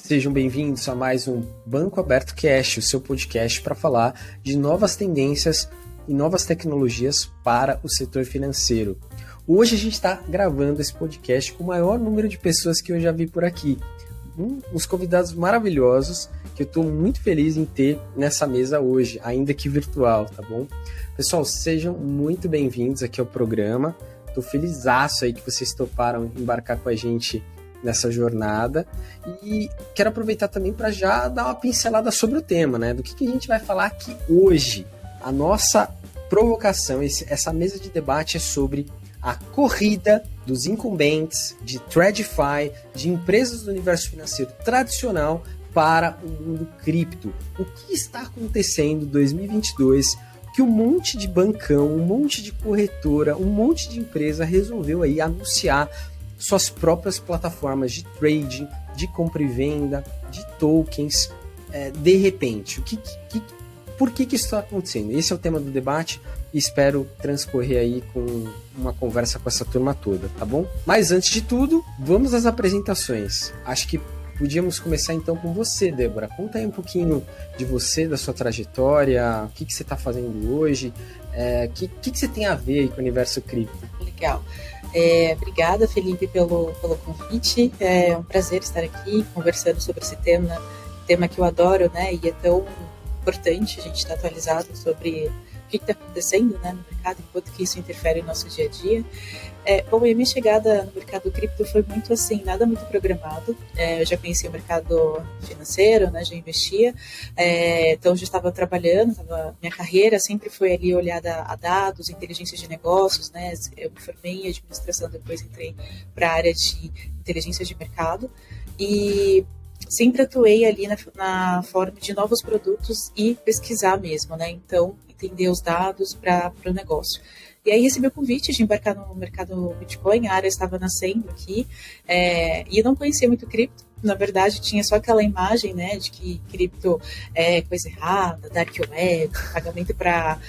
Sejam bem-vindos a mais um Banco Aberto Cash, o seu podcast para falar de novas tendências e novas tecnologias para o setor financeiro. Hoje a gente está gravando esse podcast com o maior número de pessoas que eu já vi por aqui. Uns convidados maravilhosos que eu estou muito feliz em ter nessa mesa hoje, ainda que virtual, tá bom? Pessoal, sejam muito bem-vindos aqui ao programa. Estou felizaço aí que vocês toparam embarcar com a gente nessa jornada e quero aproveitar também para já dar uma pincelada sobre o tema, né? Do que a gente vai falar aqui hoje. A nossa provocação, essa mesa de debate é sobre a corrida dos incumbentes, de TradFi, de empresas do universo financeiro tradicional para o mundo cripto. O que está acontecendo em 2022 que um monte de bancão, um monte de corretora, um monte de empresa resolveu aí anunciar suas próprias plataformas de trading, de compra e venda, de tokens, de repente. Por que isso está acontecendo? Esse é o tema do debate e espero transcorrer aí com uma conversa com essa turma toda, tá bom? Mas antes de tudo, vamos às apresentações. Acho que podíamos começar então com você, Débora. Conta aí um pouquinho de você, da sua trajetória, o que você está fazendo hoje, o que você tem a ver aí com o universo cripto. Legal. Obrigada, Felipe, pelo convite. É um prazer estar aqui conversando sobre esse tema que eu adoro, né? E é tão importante a gente estar atualizado sobre o que está acontecendo, né, no mercado, enquanto que isso interfere no nosso dia a dia. Bom, a minha chegada no mercado cripto foi muito assim, nada muito programado. Eu já conhecia o mercado financeiro, né, já investia, então já estava trabalhando, minha carreira sempre foi ali olhada a dados, inteligência de negócios, né, eu me formei em administração, depois entrei para a área de inteligência de mercado e sempre atuei ali na forma de novos produtos e pesquisar mesmo, né, então entender os dados para o negócio. E aí recebi o convite de embarcar no mercado Bitcoin, a área estava nascendo aqui, e eu não conhecia muito cripto. Na verdade, tinha só aquela imagem, né, de que cripto é coisa errada, dark web, pagamento para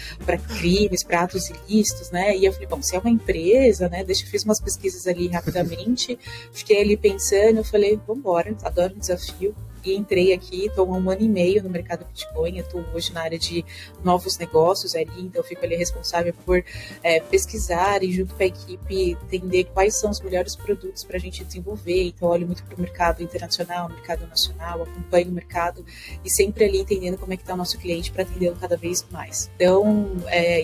crimes, para atos ilícitos, né, e eu falei, bom, se é uma empresa, né, fiz umas pesquisas ali rapidamente, fiquei ali pensando, eu falei, vamos embora, adoro um desafio. E entrei aqui, estou há 1 ano e meio no mercado Bitcoin, estou hoje na área de novos negócios ali, então eu fico ali responsável por pesquisar e junto com a equipe entender quais são os melhores produtos para a gente desenvolver, então olho muito para o mercado internacional, mercado nacional, acompanho o mercado e sempre ali entendendo como é que está o nosso cliente para atendê-lo cada vez mais. Então,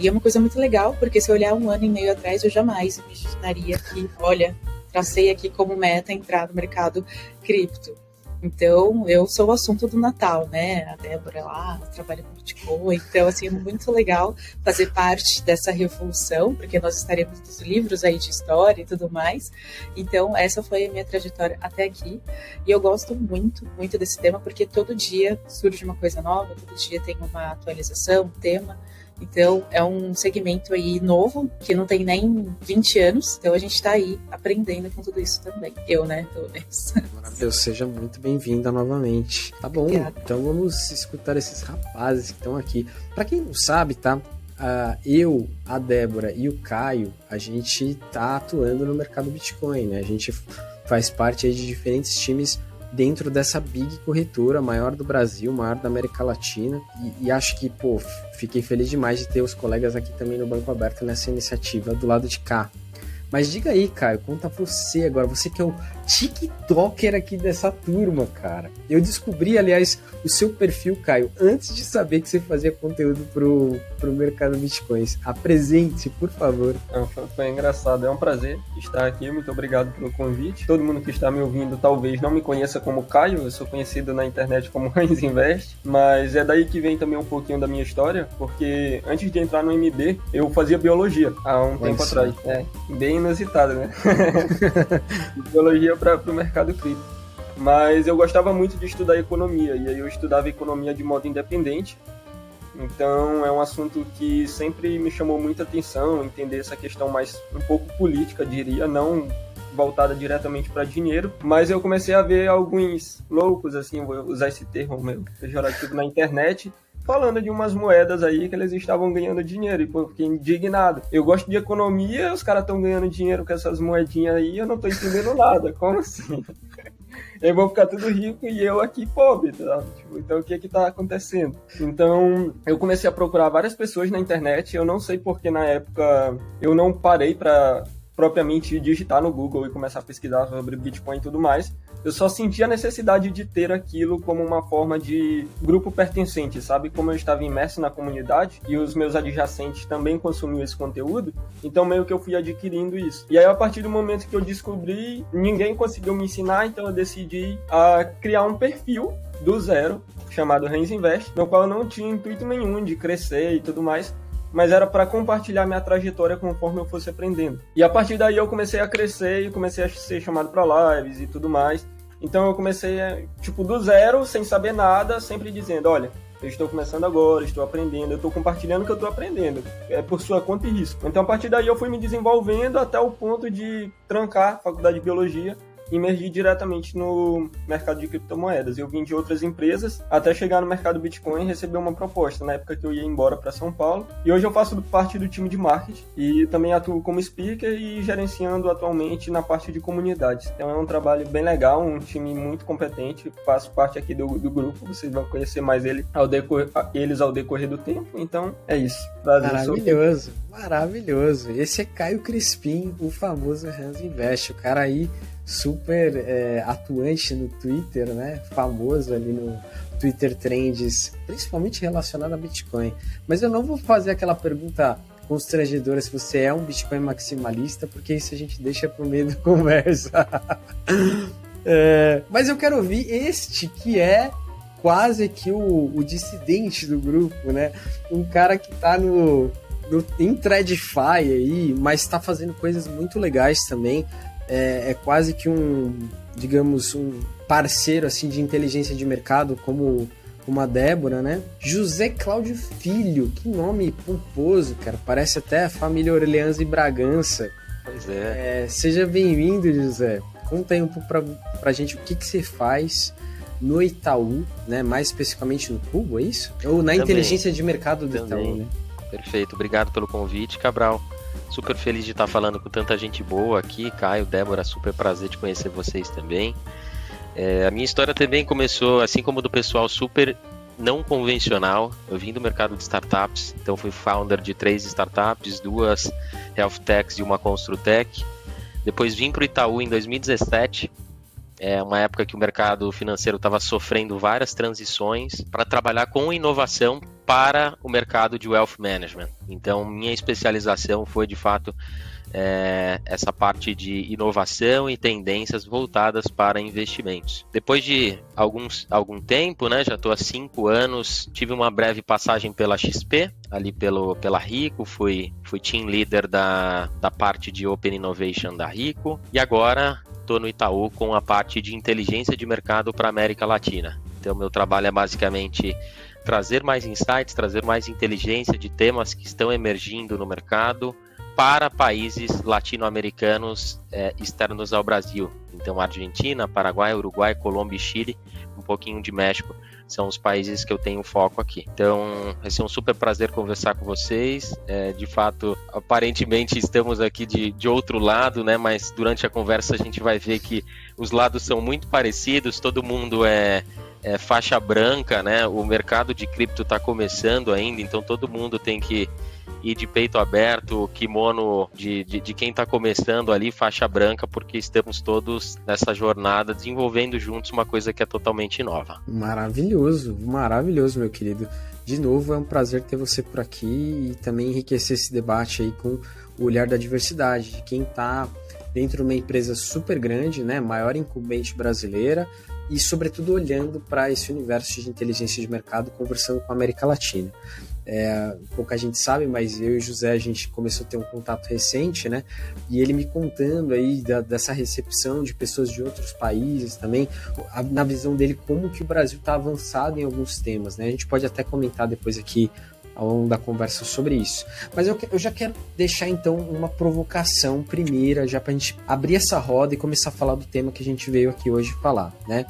e é uma coisa muito legal, porque se eu olhar 1 ano e meio atrás, eu jamais imaginaria que, olha, tracei aqui como meta entrar no mercado cripto. Então, eu sou o assunto do Natal, né? A Débora lá trabalha com Bitcoin. Então, assim, é muito legal fazer parte dessa revolução, porque nós estaremos nos livros aí de história e tudo mais. Então, essa foi a minha trajetória até aqui. E eu gosto muito, muito desse tema, porque todo dia surge uma coisa nova, todo dia tem uma atualização, um tema. Então, é um segmento aí novo, que não tem nem 20 anos. Então, a gente está aí aprendendo com tudo isso também. Eu, né, pelo menos. Maravilhoso, seja muito bem-vinda novamente. Tá bom, Obrigada. Então vamos escutar esses rapazes que estão aqui. Para quem não sabe, tá? Eu, a Débora e o Caio, a gente tá atuando no mercado Bitcoin, né? A gente faz parte aí de diferentes times dentro dessa big corretora, maior do Brasil, maior da América Latina, e acho que, fiquei feliz demais de ter os colegas aqui também no Banco Aberto nessa iniciativa do lado de cá. Mas diga aí, Caio, conta você agora, você que é o TikToker aqui dessa turma, cara. Eu descobri, aliás, o seu perfil, Caio, antes de saber que você fazia conteúdo pro mercado Bitcoins. Apresente, por favor. Foi engraçado, é um prazer estar aqui, muito obrigado pelo convite. Todo mundo que está me ouvindo talvez não me conheça como Caio, eu sou conhecido na internet como Heinz Invest, mas é daí que vem também um pouquinho da minha história, porque antes de entrar no MB, eu fazia biologia há um tempo atrás. Bem inusitado, né? Biologia para o mercado cripto. Mas eu gostava muito de estudar economia, e aí eu estudava economia de modo independente. Então é um assunto que sempre me chamou muita atenção, entender essa questão mais um pouco política, diria, não voltada diretamente para dinheiro, mas eu comecei a ver alguns loucos, assim, vou usar esse termo meu pejorativo na internet, falando de umas moedas aí que eles estavam ganhando dinheiro, e pô, eu fiquei indignado. Eu gosto de economia, os caras estão ganhando dinheiro com essas moedinhas aí, eu não tô entendendo nada, como assim? Eles vão ficar tudo rico e eu aqui pobre, tá? Tipo, então o que que tá acontecendo? Então eu comecei a procurar várias pessoas na internet. Eu não sei porque na época eu não parei para propriamente digitar no Google e começar a pesquisar sobre Bitcoin e tudo mais. Eu só senti a necessidade de ter aquilo como uma forma de grupo pertencente, sabe? Como eu estava imerso na comunidade e os meus adjacentes também consumiam esse conteúdo, então meio que eu fui adquirindo isso. E aí, a partir do momento que eu descobri, ninguém conseguiu me ensinar, então eu decidi criar um perfil do zero, chamado Hans Invest, no qual eu não tinha intuito nenhum de crescer e tudo mais, mas era para compartilhar minha trajetória conforme eu fosse aprendendo. E a partir daí eu comecei a crescer e comecei a ser chamado para lives e tudo mais. Então eu comecei, do zero, sem saber nada, sempre dizendo, olha, eu estou começando agora, estou aprendendo, eu estou compartilhando o que eu estou aprendendo, é por sua conta e risco. Então a partir daí eu fui me desenvolvendo até o ponto de trancar a faculdade de biologia e emergir diretamente no mercado de criptomoedas. Eu vim de outras empresas até chegar no mercado Bitcoin e receber uma proposta, na época que eu ia embora para São Paulo. E hoje eu faço parte do time de marketing e também atuo como speaker e gerenciando atualmente na parte de comunidades. Então é um trabalho bem legal, um time muito competente. Faço parte aqui do grupo, vocês vão conhecer mais eles ao decorrer do tempo. Então é isso. Prazer, maravilhoso. Esse é Caio Crispim, o famoso Hans Invest. O cara aí super atuante no Twitter, né? Famoso ali no Twitter Trends, principalmente relacionado a Bitcoin. Mas eu não vou fazer aquela pergunta constrangedora se você é um Bitcoin maximalista, porque isso a gente deixa pro meio da conversa. Mas eu quero ouvir este que é quase que o dissidente do grupo, né? Um cara que tá em TradFi aí, mas tá fazendo coisas muito legais também. É quase que um parceiro assim de inteligência de mercado como a Débora, né? José Cláudio Filho, que nome pomposo, cara, parece até a família Orleans e Bragança. Pois é. Seja bem-vindo, José. Conta aí um pouco pra gente o que você faz no Itaú, né? Mais especificamente no Cubo, é isso? Ou na inteligência de mercado do Itaú, né? Perfeito, obrigado pelo convite, Cabral. Super feliz de estar falando com tanta gente boa aqui, Caio, Débora, super prazer de conhecer vocês também. A minha história também começou, assim como do pessoal, super não convencional. Eu vim do mercado de startups, então fui founder de 3 startups, 2 health techs e uma construtech. Depois vim para o Itaú em 2017, uma época que o mercado financeiro estava sofrendo várias transições para trabalhar com inovação para o mercado de wealth management. Então, minha especialização foi, de fato, essa parte de inovação e tendências voltadas para investimentos. Depois de algum tempo, né, já estou há 5 anos, tive uma breve passagem pela XP, ali pela Rico, fui team leader da parte de Open Innovation da Rico, e agora estou no Itaú com a parte de inteligência de mercado para a América Latina. Então, meu trabalho é basicamente trazer mais insights, trazer mais inteligência de temas que estão emergindo no mercado para países latino-americanos externos ao Brasil. Então, Argentina, Paraguai, Uruguai, Colômbia e Chile, um pouquinho de México, são os países que eu tenho foco aqui. Então, vai ser um super prazer conversar com vocês. De fato, aparentemente estamos aqui de outro lado, né? Mas durante a conversa a gente vai ver que os lados são muito parecidos, todo mundo é faixa branca, né? O mercado de cripto está começando ainda, então todo mundo tem que ir de peito aberto, kimono de quem está começando ali, faixa branca, porque estamos todos nessa jornada desenvolvendo juntos uma coisa que é totalmente nova. Maravilhoso, maravilhoso, meu querido. De novo, é um prazer ter você por aqui e também enriquecer esse debate aí com o olhar da diversidade, de quem está dentro de uma empresa super grande, né, maior incumbente brasileira, e sobretudo olhando para esse universo de inteligência de mercado, conversando com a América Latina. Pouca gente sabe, mas eu e o José, a gente começou a ter um contato recente, né? E ele me contando aí dessa recepção de pessoas de outros países também, na visão dele, como que o Brasil está avançado em alguns temas, né? A gente pode até comentar depois aqui ao longo da conversa sobre isso. Mas eu já quero deixar então uma provocação primeira, já para a gente abrir essa roda e começar a falar do tema que a gente veio aqui hoje falar, né?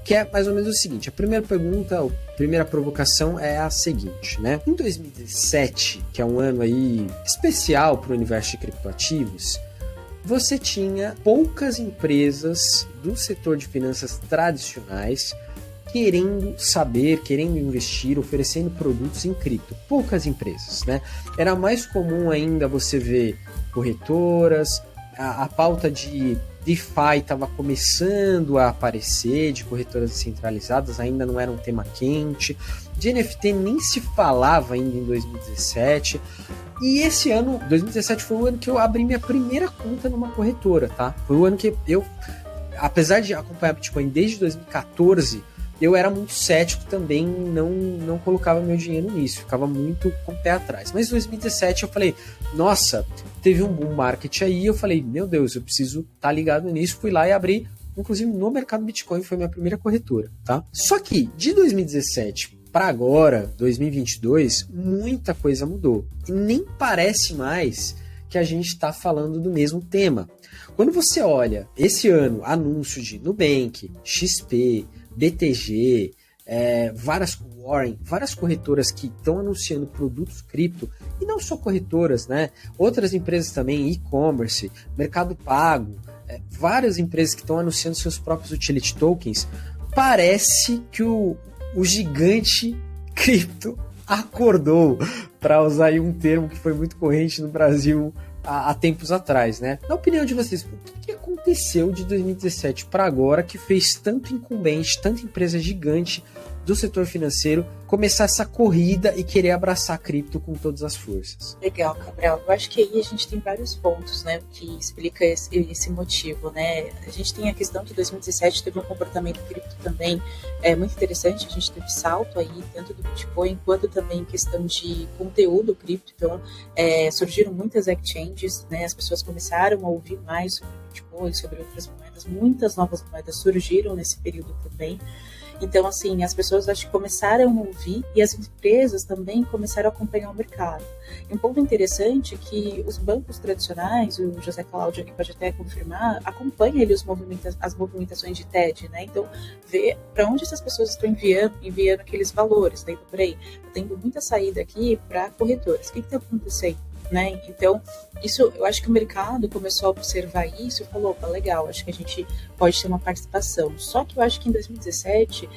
Que é mais ou menos o seguinte: a primeira pergunta, a primeira provocação é a seguinte, né? Em 2017, que é um ano aí especial para o universo de criptoativos, você tinha poucas empresas do setor de finanças tradicionais querendo saber, querendo investir, oferecendo produtos em cripto. Poucas empresas, né? Era mais comum ainda você ver corretoras, a pauta de DeFi estava começando a aparecer, de corretoras descentralizadas, ainda não era um tema quente. De NFT nem se falava ainda em 2017. E esse ano, 2017, foi o ano que eu abri minha primeira conta numa corretora, tá? Foi o ano que eu, apesar de acompanhar Bitcoin desde 2014, eu era muito cético também, não colocava meu dinheiro nisso, ficava muito com o pé atrás. Mas em 2017 eu falei, nossa, teve um boom market aí, eu falei, meu Deus, eu preciso estar ligado nisso, fui lá e abri, inclusive no mercado Bitcoin, foi minha primeira corretora, tá? Só que de 2017 para agora, 2022, muita coisa mudou. E nem parece mais que a gente está falando do mesmo tema. Quando você olha esse ano, anúncio de Nubank, XP, BTG, Warren, várias corretoras que estão anunciando produtos cripto, e não só corretoras, né? Outras empresas também, e-commerce, Mercado Pago, várias empresas que estão anunciando seus próprios utility tokens, parece que o gigante cripto acordou, para usar aí um termo que foi muito corrente no Brasil há tempos atrás, né? Na opinião de vocês, o que aconteceu de 2017 para agora que fez tanto incumbente, tanta empresa gigante do setor financeiro começar essa corrida e querer abraçar a cripto com todas as forças? Legal, Gabriel. Eu acho que aí a gente tem vários pontos, né, que explica esse motivo, né? A gente tem a questão que 2017 teve um comportamento cripto também muito interessante. A gente teve salto aí, tanto do Bitcoin quanto também em questão de conteúdo cripto. Então, surgiram muitas exchanges, né? As pessoas começaram a ouvir mais sobre Bitcoin, sobre outras moedas. Muitas novas moedas surgiram nesse período também. Então, assim, as pessoas acho que começaram a ouvir e as empresas também começaram a acompanhar o mercado. E um ponto interessante é que os bancos tradicionais, o José Cláudio aqui pode até confirmar, acompanha ali as movimentações de TED, né? Então, vê para onde essas pessoas estão enviando aqueles valores. Daí, por aí, tendo muita saída aqui para corretoras. O que está acontecendo? Né? Então, isso, eu acho que o mercado começou a observar isso e falou, opa, legal, acho que a gente pode ter uma participação. Só que eu acho que em 2017,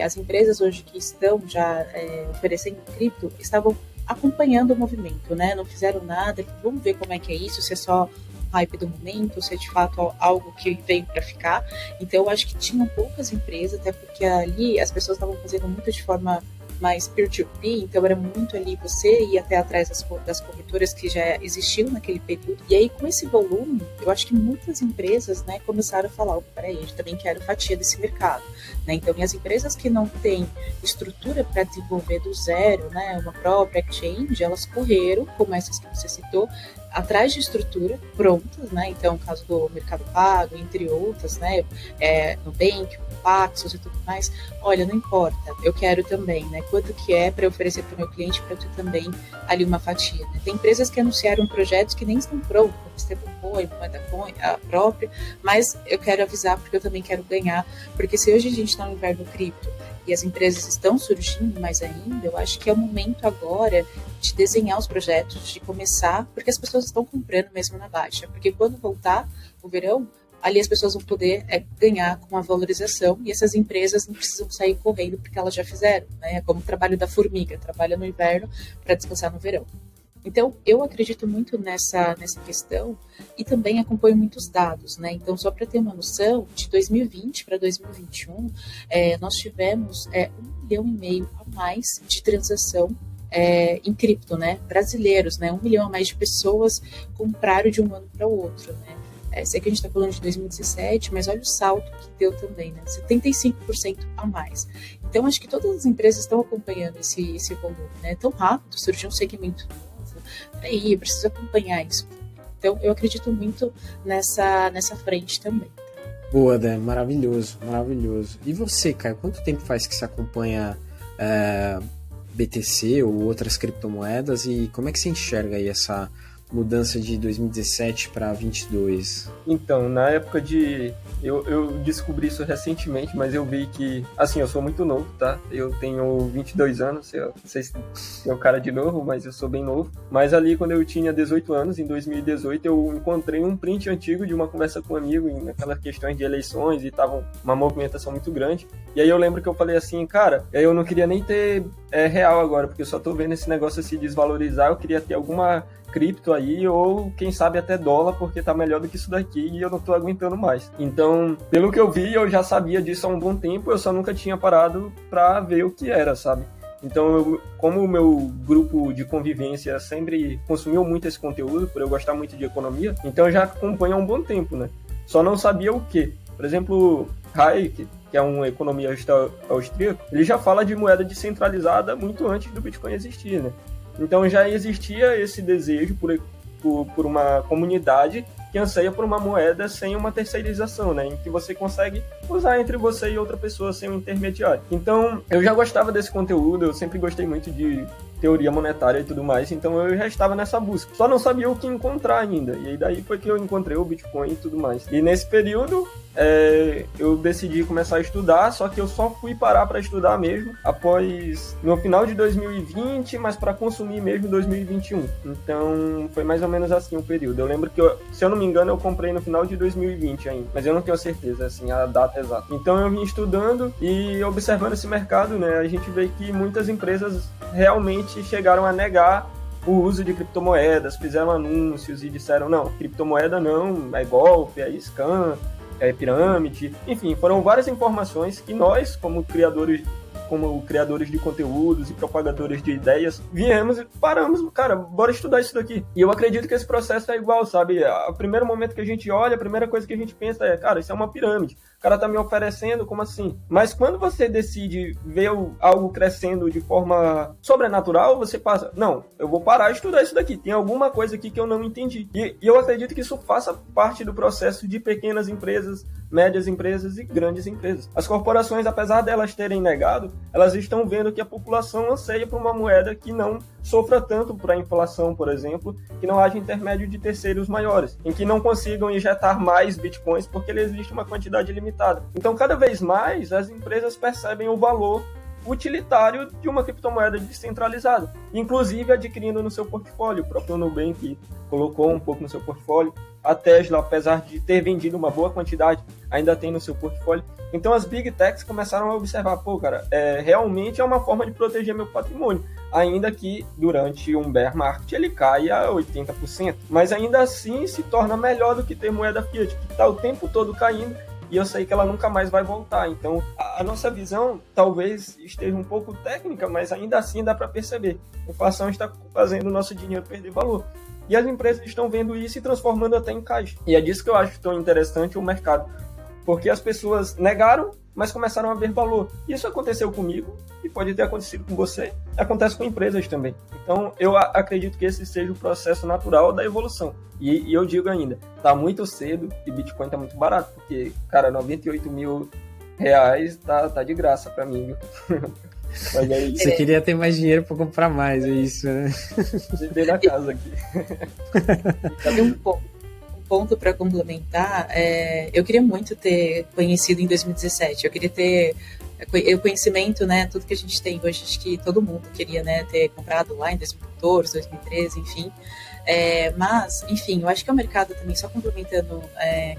as empresas hoje que estão já oferecendo cripto, estavam acompanhando o movimento, né? Não fizeram nada, vamos ver como é que é isso, se é só hype do momento, se é de fato algo que veio para ficar. Então, eu acho que tinham poucas empresas, até porque ali as pessoas estavam fazendo muito de forma mais peer-to-peer, então era muito ali você ir até atrás das corretoras que já existiam naquele período. E aí, com esse volume, eu acho que muitas empresas, né, começaram a falar, peraí, eu também quero fatia desse mercado. Né? Então, e as empresas que não têm estrutura para desenvolver do zero, né, uma própria exchange, elas correram, como essas que você citou, atrás de estrutura prontas, né? Então, o caso do Mercado Pago, entre outras, né? Nubank, Paxos e tudo mais. Olha, não importa, eu quero também, né? Quanto que é para oferecer para o meu cliente para eu ter também ali uma fatia. Né? Tem empresas que anunciaram projetos que nem estão prontos, como stablecoin, moeda coin, a própria, mas eu quero avisar porque eu também quero ganhar, porque se hoje a gente está no inverno cripto e as empresas estão surgindo mais ainda, eu acho que é o momento agora de desenhar os projetos, de começar, porque as pessoas estão comprando mesmo na baixa, porque quando voltar o verão, ali as pessoas vão poder ganhar com a valorização e essas empresas não precisam sair correndo porque elas já fizeram, né? É como o trabalho da formiga, trabalha no inverno para descansar no verão. Então, eu acredito muito nessa questão e também acompanho muitos dados, né? Então, só para ter uma noção, de 2020 para 2021, nós tivemos 1,5 milhão a mais de transação em cripto, né? Brasileiros, né? 1 milhão a mais de pessoas compraram de um ano para o outro, né? Sei que a gente está falando de 2017, mas olha o salto que deu também, né? 75% a mais. Então, acho que todas as empresas estão acompanhando esse volume, né? Tão rápido, surgiu um segmento novo. Aí, eu preciso acompanhar isso. Então, eu acredito muito nessa frente também. Boa, Dé, maravilhoso, maravilhoso. E você, Caio, quanto tempo faz que você acompanha BTC ou outras criptomoedas e como é que você enxerga aí mudança de 2017 para 22? Então, na época de... Eu descobri isso recentemente, mas eu vi que... Assim, eu sou muito novo, tá? Eu tenho 22 anos, eu não sei se tenho cara de novo, mas eu sou bem novo. Mas ali, quando eu tinha 18 anos, em 2018, eu encontrei um print antigo de uma conversa com um amigo, naquelas questões de eleições, e tava uma movimentação muito grande. E aí eu lembro que eu falei assim, cara, eu não queria nem ter real agora, porque eu só tô vendo esse negócio se desvalorizar, eu queria ter alguma cripto aí, ou quem sabe até dólar, porque tá melhor do que isso daqui e eu não tô aguentando mais. Então, pelo que eu vi, eu já sabia disso há um bom tempo, eu só nunca tinha parado pra ver o que era, sabe? Então, como o meu grupo de convivência sempre consumiu muito esse conteúdo, por eu gostar muito de economia, então eu já acompanho há um bom tempo, né? Só não sabia o quê. Por exemplo, Hayek, que é um economista austríaco, ele já fala de moeda descentralizada muito antes do Bitcoin existir, né? Então já existia esse desejo por uma comunidade que anseia por uma moeda sem uma terceirização, né? Em que você consegue usar entre você e outra pessoa sem um intermediário. Então eu já gostava desse conteúdo, eu sempre gostei muito de teoria monetária e tudo mais, então eu já estava nessa busca. Só não sabia o que encontrar ainda, e aí daí foi que eu encontrei o Bitcoin e tudo mais. E nesse período eu decidi começar a estudar, só que eu só fui parar para estudar mesmo no final de 2020, mas para consumir mesmo em 2021. Então foi mais ou menos assim o período. Eu lembro que, se eu não me engano, eu comprei no final de 2020 ainda, mas eu não tenho certeza, assim, a data exata. Então eu vim estudando e observando esse mercado, né, a gente vê que muitas empresas realmente chegaram a negar o uso de criptomoedas, fizeram anúncios e disseram, não, criptomoeda não, é golpe, é scam, é pirâmide, enfim, foram várias informações que nós, como criadores de conteúdos e propagadores de ideias, viemos e paramos, cara, bora estudar isso daqui. E eu acredito que esse processo é igual, sabe? O primeiro momento que a gente olha, a primeira coisa que a gente pensa é, cara, isso é uma pirâmide. O cara tá me oferecendo, como assim? Mas quando você decide ver algo crescendo de forma sobrenatural, você passa, não, eu vou parar de estudar isso daqui. Tem alguma coisa aqui que eu não entendi. E eu acredito que isso faça parte do processo de pequenas empresas, médias empresas e grandes empresas. As corporações, apesar delas terem negado, elas estão vendo que a população anseia por uma moeda que não sofra tanto para a inflação, por exemplo, que não haja intermédio de terceiros maiores, em que não consigam injetar mais bitcoins porque existe uma quantidade limitada. Então, cada vez mais, as empresas percebem o valor utilitário de uma criptomoeda descentralizada, inclusive adquirindo no seu portfólio. O próprio Nubank colocou um pouco no seu portfólio. A Tesla, apesar de ter vendido uma boa quantidade, ainda tem no seu portfólio. Então as Big Techs começaram a observar, realmente é uma forma de proteger meu patrimônio, ainda que durante um bear market ele caia 80%, mas ainda assim se torna melhor do que ter moeda fiat, que está o tempo todo caindo, e eu sei que ela nunca mais vai voltar. Então a nossa visão talvez esteja um pouco técnica, mas ainda assim dá para perceber. A inflação está fazendo o nosso dinheiro perder valor. E as empresas estão vendo isso e transformando até em caixa. E é disso que eu acho tão interessante o mercado. Porque as pessoas negaram, mas começaram a ver valor. Isso aconteceu comigo e pode ter acontecido com você. Acontece com empresas também. Então, eu acredito que esse seja o processo natural da evolução. E eu digo ainda, tá muito cedo e Bitcoin tá muito barato. Porque, cara, 98 mil reais tá de graça pra mim, viu? Mas aí, você queria ter mais dinheiro para comprar mais, é isso, né? Viver na casa aqui. Tem um ponto para complementar. Eu queria muito ter conhecido em 2017. Eu queria ter o conhecimento, né? Tudo que a gente tem hoje, acho que todo mundo queria, né, ter comprado lá em 2014, 2013, enfim. Mas, enfim, eu acho que é um mercado também, só complementando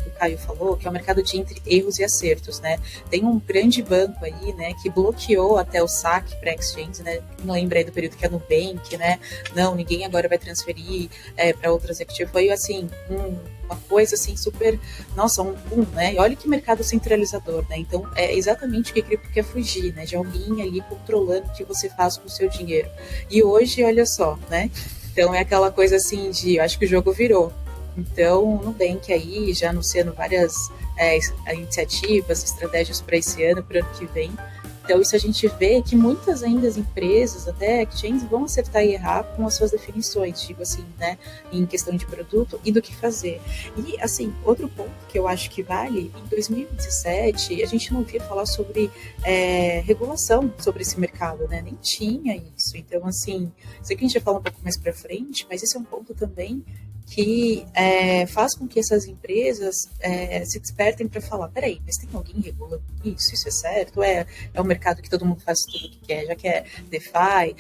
que o Caio falou, que é um mercado de entre erros e acertos, né? Tem um grande banco aí, né, que bloqueou até o saque para exchange, né? Não lembro aí do período que é Nubank, né? Não, ninguém agora vai transferir para outras exchanges. Foi, assim, uma coisa, assim, super... Nossa, um boom, né? E olha que mercado centralizador, né? Então, é exatamente o que a cripto quer fugir, né? De alguém ali controlando o que você faz com o seu dinheiro. E hoje, olha só, né? Então é aquela coisa assim eu acho que o jogo virou. Então o Nubank aí já anunciando várias iniciativas, estratégias para esse ano, para o ano que vem. Então, isso a gente vê que muitas ainda as empresas, até exchanges, vão acertar e errar com as suas definições, tipo assim, né, em questão de produto e do que fazer. E, assim, outro ponto que eu acho que vale, em 2017, a gente não via falar sobre regulação sobre esse mercado, né, nem tinha isso. Então, assim, sei que a gente vai falar um pouco mais para frente, mas esse é um ponto também que faz com que essas empresas se despertem para falar, peraí, mas tem alguém regulando isso? Isso é certo? É um mercado que todo mundo faz tudo o que quer, já que é DeFi,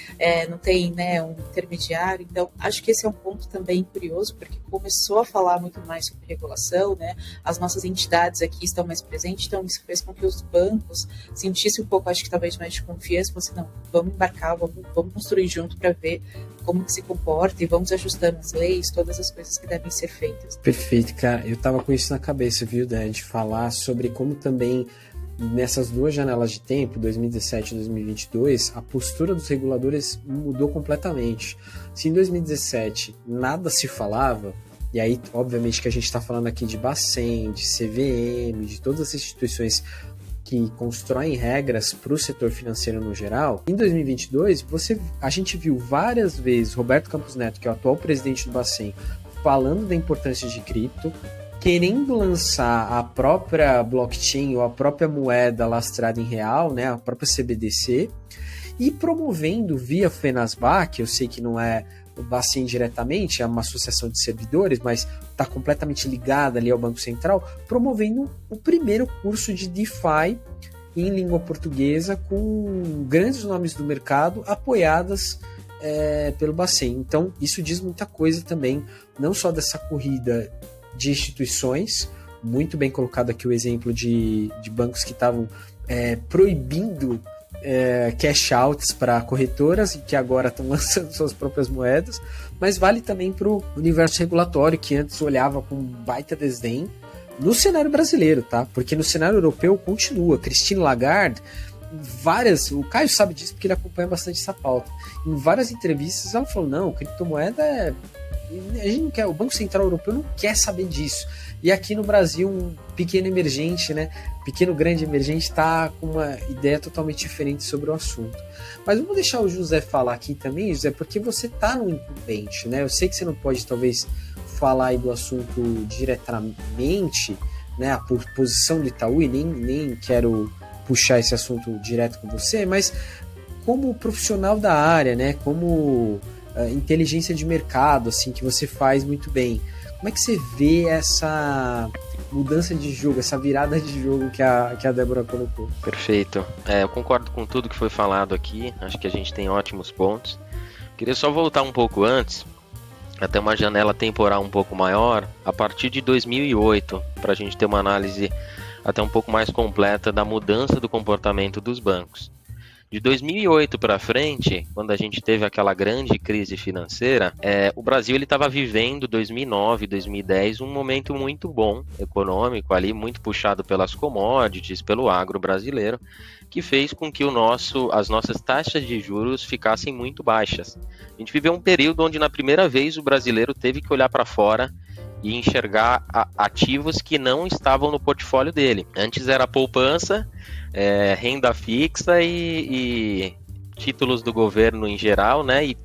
não tem, né, um intermediário. Então, acho que esse é um ponto também curioso, porque começou a falar muito mais sobre regulação, né? As nossas entidades aqui estão mais presentes, então isso fez com que os bancos sentissem um pouco, acho que talvez mais de confiança, assim, não, vamos embarcar, vamos construir junto para ver como que se comporta e vamos ajustando as leis, todas as coisas que devem ser feitas. Perfeito, cara. Eu tava com isso na cabeça, viu, Dan, de falar sobre como também nessas duas janelas de tempo, 2017 e 2022, a postura dos reguladores mudou completamente. Se em 2017 nada se falava, e aí obviamente que a gente está falando aqui de Bacen, de CVM, de todas as instituições que constroem regras para o setor financeiro no geral, em 2022 a gente viu várias vezes Roberto Campos Neto, que é o atual presidente do Bacen, falando da importância de cripto, querendo lançar a própria blockchain ou a própria moeda lastrada em real, né, a própria CBDC, e promovendo via Fenasbac, eu sei que não é o Bacen diretamente, é uma associação de servidores, mas está completamente ligada ali ao Banco Central, promovendo o primeiro curso de DeFi em língua portuguesa com grandes nomes do mercado apoiadas pelo Bacen. Então, isso diz muita coisa também, não só dessa corrida de instituições, muito bem colocado aqui o exemplo de bancos que estavam proibindo cash outs para corretoras e que agora estão lançando suas próprias moedas, mas vale também para o universo regulatório, que antes olhava com baita desdém no cenário brasileiro, tá? Porque no cenário europeu continua. Christine Lagarde, o Caio sabe disso porque ele acompanha bastante essa pauta, em várias entrevistas ela falou, não, criptomoeda a gente não quer, o Banco Central Europeu não quer saber disso. E aqui no Brasil, um pequeno emergente, né? Pequeno grande emergente está com uma ideia totalmente diferente sobre o assunto. Mas vamos deixar o José falar aqui também, José, porque você está no incumbente, né? Eu sei que você não pode, talvez, falar aí do assunto diretamente, né? A posição do Itaú, e nem quero puxar esse assunto direto com você, mas como profissional da área, né? Como inteligência de mercado, assim, que você faz muito bem. Como é que você vê essa mudança de jogo, essa virada de jogo que a Débora colocou? Perfeito. Eu concordo com tudo que foi falado aqui. Acho que a gente tem ótimos pontos. Queria só voltar um pouco antes, até uma janela temporal um pouco maior, a partir de 2008, para a gente ter uma análise até um pouco mais completa da mudança do comportamento dos bancos. De 2008 para frente, quando a gente teve aquela grande crise financeira, o Brasil estava vivendo 2009, 2010, um momento muito bom econômico ali, muito puxado pelas commodities, pelo agro brasileiro, que fez com que as nossas taxas de juros ficassem muito baixas. A gente viveu um período onde, na primeira vez, o brasileiro teve que olhar para fora e enxergar ativos que não estavam no portfólio dele. Antes era poupança, renda fixa e títulos do governo em geral, né? E,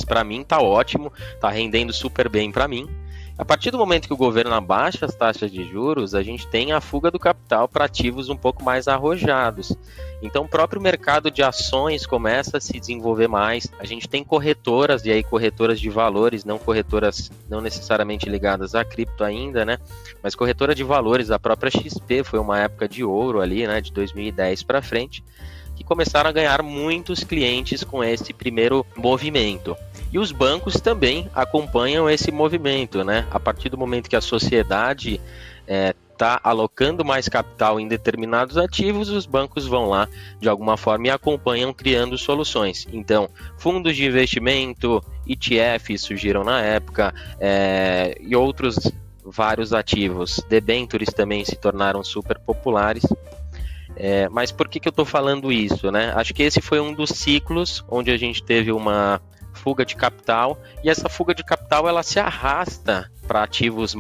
para mim tá ótimo, tá rendendo super bem para mim. A partir do momento que o governo abaixa as taxas de juros, a gente tem a fuga do capital para ativos um pouco mais arrojados. Então o próprio mercado de ações começa a se desenvolver mais. A gente tem corretoras, e aí corretoras de valores, não corretoras não necessariamente ligadas a cripto ainda, né? Mas corretora de valores, a própria XP foi uma época de ouro ali, né? De 2010 para frente, que começaram a ganhar muitos clientes com esse primeiro movimento. E os bancos também acompanham esse movimento, né? A partir do momento que a sociedade está alocando mais capital em determinados ativos, os bancos vão lá, de alguma forma, e acompanham criando soluções. Então, fundos de investimento, ETFs surgiram na época, e outros vários ativos. Debentures também se tornaram super populares. Mas por que eu estou falando isso, né? Acho que esse foi um dos ciclos onde a gente teve uma fuga de capital, e essa fuga de capital ela se arrasta para ativos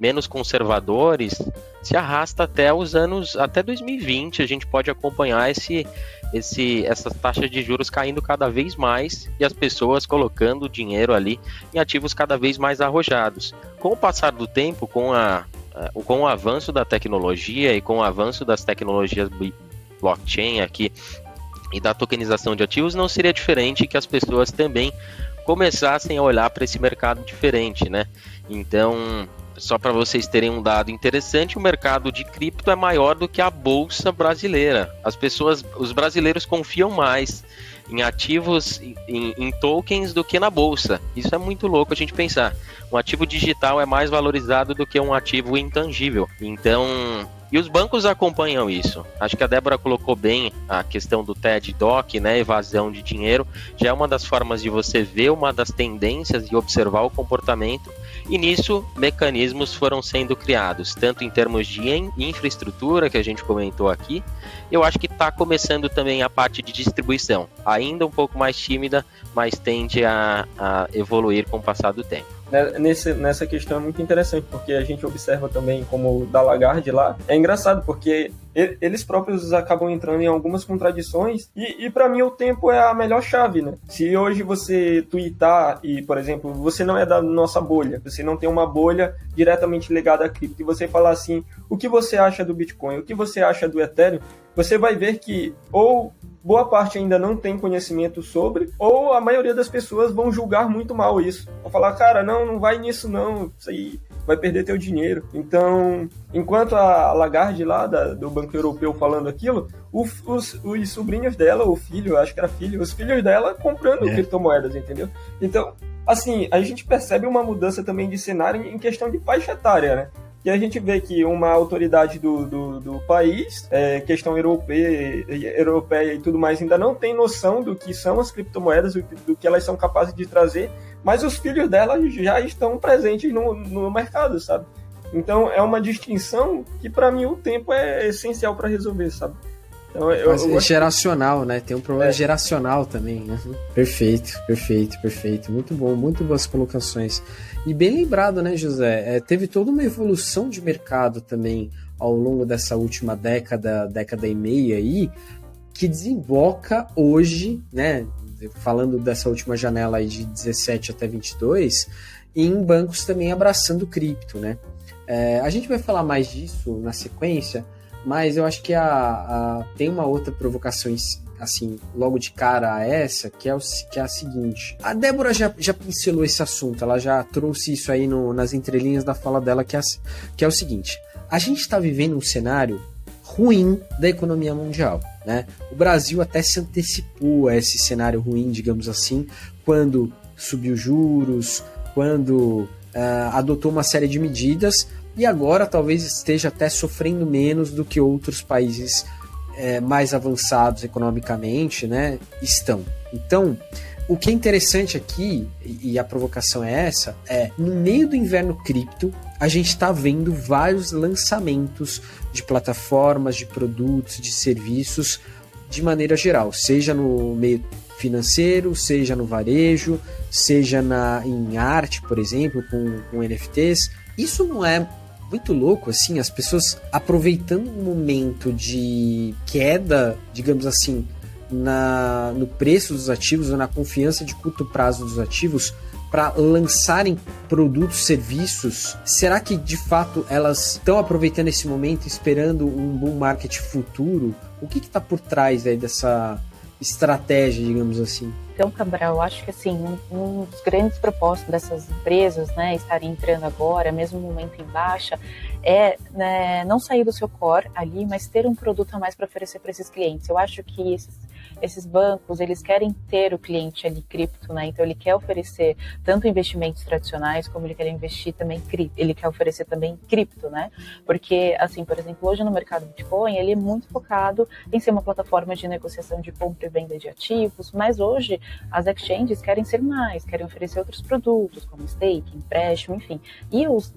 menos conservadores se arrasta até 2020. A gente pode acompanhar essas taxas de juros caindo cada vez mais e as pessoas colocando dinheiro ali em ativos cada vez mais arrojados. Com o passar do tempo, com o avanço da tecnologia e com o avanço das tecnologias blockchain aqui e da tokenização de ativos, não seria diferente que as pessoas também começassem a olhar para esse mercado diferente, né? Então, só para vocês terem um dado interessante, o mercado de cripto é maior do que a bolsa brasileira. Os brasileiros confiam mais em ativos, em tokens do que na bolsa. Isso é muito louco a gente pensar. Um ativo digital é mais valorizado do que um ativo intangível. Então, e os bancos acompanham isso. Acho que a Débora colocou bem a questão do TED Doc, né, evasão de dinheiro. Já é uma das formas de você ver uma das tendências e observar o comportamento. E nisso, mecanismos foram sendo criados, tanto em termos de infraestrutura, que a gente comentou aqui. Eu acho que está começando também a parte de distribuição, ainda um pouco mais tímida, mas tende a evoluir com o passar do tempo. Nessa questão é muito interessante, porque a gente observa também como o da Lagarde lá. É engraçado, porque eles próprios acabam entrando em algumas contradições e para mim o tempo é a melhor chave, né? Se hoje você tweetar e, por exemplo, você não é da nossa bolha, você não tem uma bolha diretamente ligada a cripto, e você falar assim, o que você acha do Bitcoin, o que você acha do Ethereum, você vai ver que ou boa parte ainda não tem conhecimento sobre, ou a maioria das pessoas vão julgar muito mal isso. Vão falar, cara, não vai nisso não, isso aí vai perder teu dinheiro. Então, enquanto a Lagarde lá do Banco Europeu falando aquilo, os sobrinhos dela, o filho, acho que era filho, os filhos dela comprando criptomoedas, entendeu? Então, assim, a gente percebe uma mudança também de cenário em questão de faixa etária, né? E a gente vê que uma autoridade do país, questão europeia e tudo mais, ainda não tem noção do que são as criptomoedas, do que elas são capazes de trazer, mas os filhos dela já estão presentes no mercado, sabe? Então é uma distinção que, para mim, o tempo é essencial para resolver, sabe? Então, é geracional, né? Tem um problema geracional também, né? Perfeito. Muito bom, muito boas colocações. E bem lembrado, né, José? Teve toda uma evolução de mercado também ao longo dessa última década e meia aí, que desemboca hoje, né? Falando dessa última janela aí de 17 até 22, em bancos também abraçando cripto, né? A gente vai falar mais disso na sequência, mas eu acho que tem uma outra provocação, assim, logo de cara a essa, que é a seguinte. A Débora já pincelou esse assunto, ela já trouxe isso aí nas entrelinhas da fala dela, que é o seguinte. A gente está vivendo um cenário ruim da economia mundial, né? O Brasil até se antecipou a esse cenário ruim, digamos assim, quando subiu juros, quando adotou uma série de medidas, e agora talvez esteja até sofrendo menos do que outros países mais avançados economicamente, né, estão. Então, o que é interessante aqui, e a provocação é essa, no meio do inverno cripto, a gente está vendo vários lançamentos de plataformas, de produtos, de serviços, de maneira geral, seja no meio financeiro, seja no varejo, seja em arte, por exemplo, com NFTs. Isso não é muito louco, assim, as pessoas aproveitando um momento de queda, digamos assim, no preço dos ativos ou na confiança de curto prazo dos ativos para lançarem produtos, serviços. Será que de fato elas estão aproveitando esse momento, esperando um bull market futuro? O que está por trás aí dessa estratégia, digamos assim? Então, Cabral, eu acho que assim, um dos grandes propósitos dessas empresas, né, estarem entrando agora, mesmo no momento em baixa, né, não sair do seu core ali, mas ter um produto a mais para oferecer para esses clientes. Eu acho que esses bancos, eles querem ter o cliente ali cripto, né? Então ele quer oferecer tanto investimentos tradicionais, como ele quer investir também ele quer oferecer também cripto, né? Porque, assim, por exemplo, hoje no mercado Bitcoin, ele é muito focado em ser uma plataforma de negociação de compra e venda de ativos, mas hoje as exchanges querem ser mais, querem oferecer outros produtos, como stake, empréstimo, enfim. E os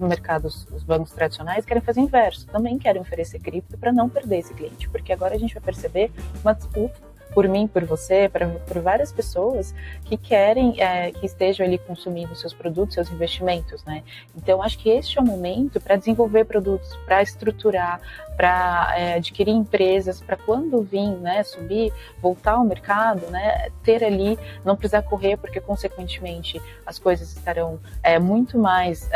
bancos tradicionais querem fazer o inverso, também querem oferecer cripto para não perder esse cliente, porque agora a gente vai perceber uma disputa por mim, por você, por várias pessoas que querem, que estejam ali consumindo seus produtos, seus investimentos, né? Então, acho que este é o momento para desenvolver produtos, para estruturar, para adquirir empresas, para quando vir, né, subir, voltar ao mercado, né, ter ali, não precisar correr, porque consequentemente as coisas estarão muito mais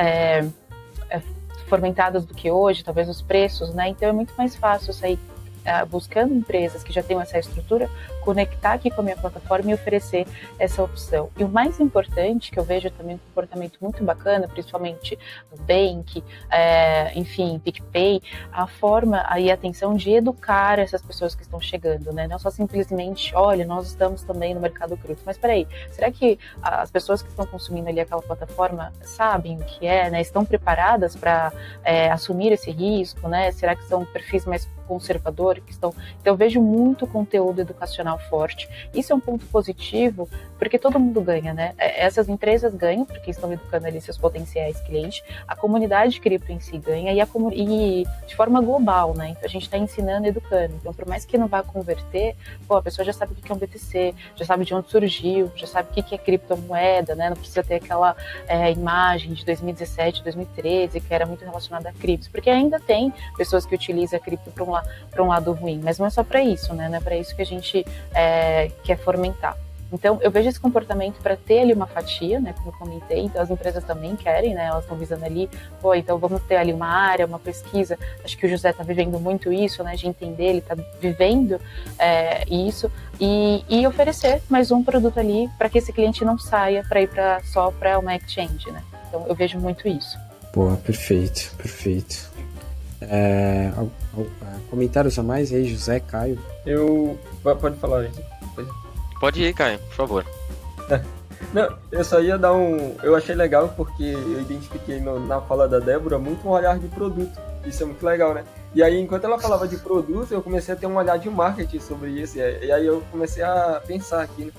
fomentadas do que hoje, talvez os preços, né? Então é muito mais fácil sair buscando empresas que já tenham essa estrutura, conectar aqui com a minha plataforma e oferecer essa opção. E o mais importante, que eu vejo também um comportamento muito bacana, principalmente no Bank, enfim, PicPay, a forma e a atenção de educar essas pessoas que estão chegando, né? Não só simplesmente, olha, nós estamos também no mercado cripto, mas peraí, será que as pessoas que estão consumindo ali aquela plataforma sabem o que é, né? Estão preparadas para assumir esse risco, né? Será que são perfis mais conservadores que estão... Então eu vejo muito conteúdo educacional forte. Isso é um ponto positivo, porque todo mundo ganha, né? Essas empresas ganham, porque estão educando ali seus potenciais clientes, a comunidade cripto em si ganha, e de forma global, né? Então a gente está ensinando e educando. Então, por mais que não vá converter, a pessoa já sabe o que é um BTC, já sabe de onde surgiu, já sabe o que é criptomoeda, né? Não precisa ter aquela imagem de 2017, 2013, que era muito relacionada a criptos, porque ainda tem pessoas que utilizam a cripto para um lado ruim, mas não é só para isso, né? Não é para isso que a gente quer fomentar. Então, eu vejo esse comportamento para ter ali uma fatia, né, como eu comentei, então as empresas também querem, né, elas estão visando ali, então vamos ter ali uma área, uma pesquisa, acho que o José está vivendo muito isso, né, de entender, ele está vivendo isso, e oferecer mais um produto ali para que esse cliente não saia para ir só para uma exchange, né, então eu vejo muito isso. Boa, perfeito. Comentários a mais aí, José, Caio? Pode falar, gente. Pode ir, Caio, por favor. Não, eu só ia dar eu achei legal porque eu identifiquei na fala da Débora muito um olhar de produto. Isso é muito legal, né? E aí, enquanto ela falava de produto, eu comecei a ter um olhar de marketing sobre isso. E aí eu comecei a pensar aqui, né?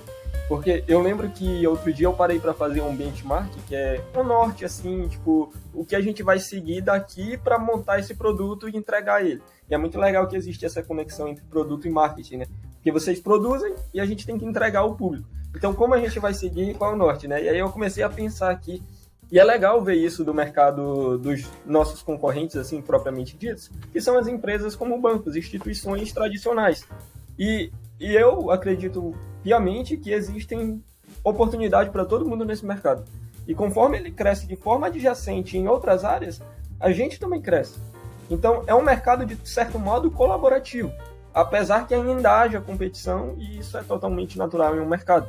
Porque eu lembro que outro dia eu parei para fazer um benchmark, que é o norte, assim, tipo, o que a gente vai seguir daqui para montar esse produto e entregar ele. E é muito legal que existe essa conexão entre produto e marketing, né? Porque vocês produzem e a gente tem que entregar ao público. Então, como a gente vai seguir, qual é o norte, né? E aí eu comecei a pensar aqui, e é legal ver isso do mercado dos nossos concorrentes, assim, propriamente ditos, que são as empresas como bancos, instituições tradicionais. E eu acredito piamente que existem oportunidades para todo mundo nesse mercado. E conforme ele cresce de forma adjacente em outras áreas, a gente também cresce. Então, é um mercado, de certo modo, colaborativo. Apesar que ainda haja competição, e isso é totalmente natural em um mercado.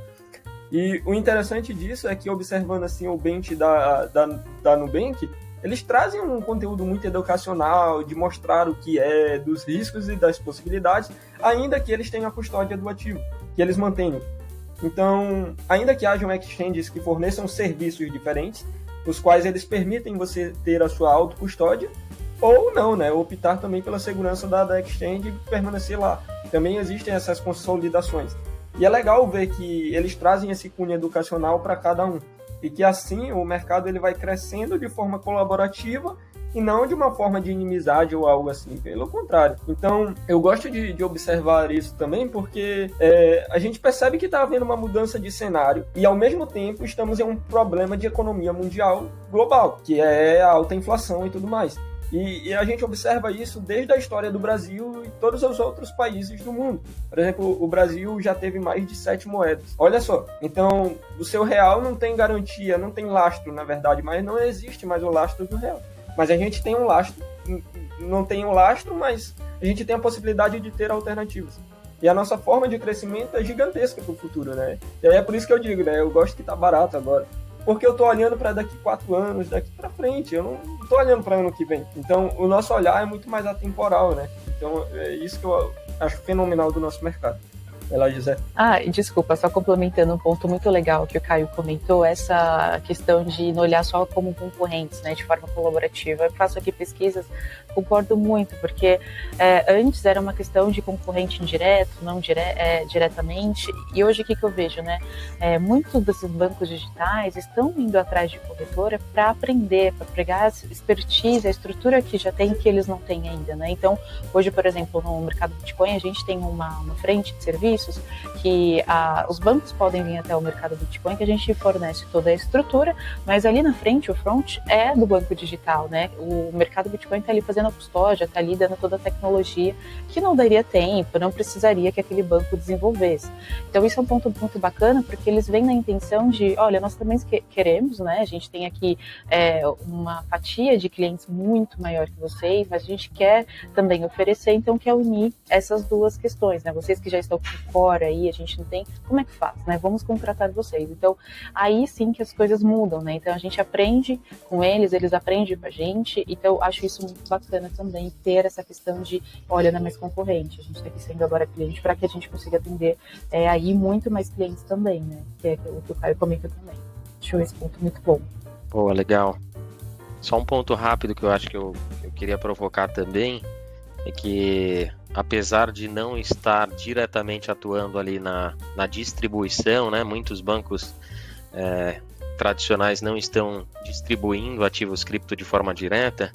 E o interessante disso é que, observando assim o bench da Nubank, eles trazem um conteúdo muito educacional, de mostrar o que é, dos riscos e das possibilidades, ainda que eles tenham a custódia do ativo, que eles mantenham. Então, ainda que hajam exchanges que forneçam serviços diferentes, os quais eles permitem você ter a sua autocustódia, ou não, né? Optar também pela segurança da exchange e permanecer lá. Também existem essas consolidações. E é legal ver que eles trazem esse cunho educacional para cada um. E que assim o mercado ele vai crescendo de forma colaborativa e não de uma forma de inimizade ou algo assim, pelo contrário. Então, eu gosto de observar isso também porque a gente percebe que está havendo uma mudança de cenário e, ao mesmo tempo, estamos em um problema de economia mundial global, que é a alta inflação e tudo mais. E a gente observa isso desde a história do Brasil e todos os outros países do mundo. Por exemplo, o Brasil já teve mais de 7 moedas. Olha só, então o seu real não tem garantia, não tem lastro, na verdade, mas não existe mais o lastro do real. Mas a gente tem um lastro, não tem um lastro, mas a gente tem a possibilidade de ter alternativas. E a nossa forma de crescimento é gigantesca para o futuro, né? E aí é por isso que eu digo, né? Eu gosto que tá barato agora. Porque eu tô olhando para daqui 4 anos, daqui para frente, eu não tô olhando para ano que vem. Então, o nosso olhar é muito mais atemporal, né? Então, é isso que eu acho fenomenal do nosso mercado. Vai lá, José. Desculpa, só complementando um ponto muito legal que o Caio comentou, essa questão de não olhar só como concorrentes, né, de forma colaborativa. Eu faço aqui pesquisas, concordo muito, porque antes era uma questão de concorrente indireto, não diretamente, e hoje o que eu vejo, né? Muitos desses bancos digitais estão indo atrás de corretora para aprender, para pegar a expertise, a estrutura que já tem que eles não têm ainda, né? Então, hoje, por exemplo, no mercado Bitcoin, a gente tem uma frente de serviço serviços que os bancos podem vir até o mercado do Bitcoin, que a gente fornece toda a estrutura, mas ali na frente, o front é do banco digital, né? O mercado Bitcoin está ali fazendo a custódia, está ali dando toda a tecnologia que não daria tempo, não precisaria que aquele banco desenvolvesse. Então isso é um ponto muito bacana, porque eles vêm na intenção de, olha, nós também queremos, né? A gente tem aqui uma fatia de clientes muito maior que vocês, mas a gente quer também oferecer, então quer unir essas duas questões, né? Vocês que já estão por fora aí, a gente não tem, como é que faz, né? Vamos contratar vocês. Então, aí sim que as coisas mudam, né? Então a gente aprende com eles aprendem com a gente, então acho isso muito bacana também, ter essa questão de, olha, não é mais concorrente, a gente está aqui sendo agora cliente para que a gente consiga atender aí muito mais clientes também, né? Que é o que o Caio comenta também. Acho esse ponto muito bom. Boa, legal. Só um ponto rápido que eu acho que eu queria provocar também é que, apesar de não estar diretamente atuando ali na distribuição, né, muitos bancos tradicionais não estão distribuindo ativos cripto de forma direta,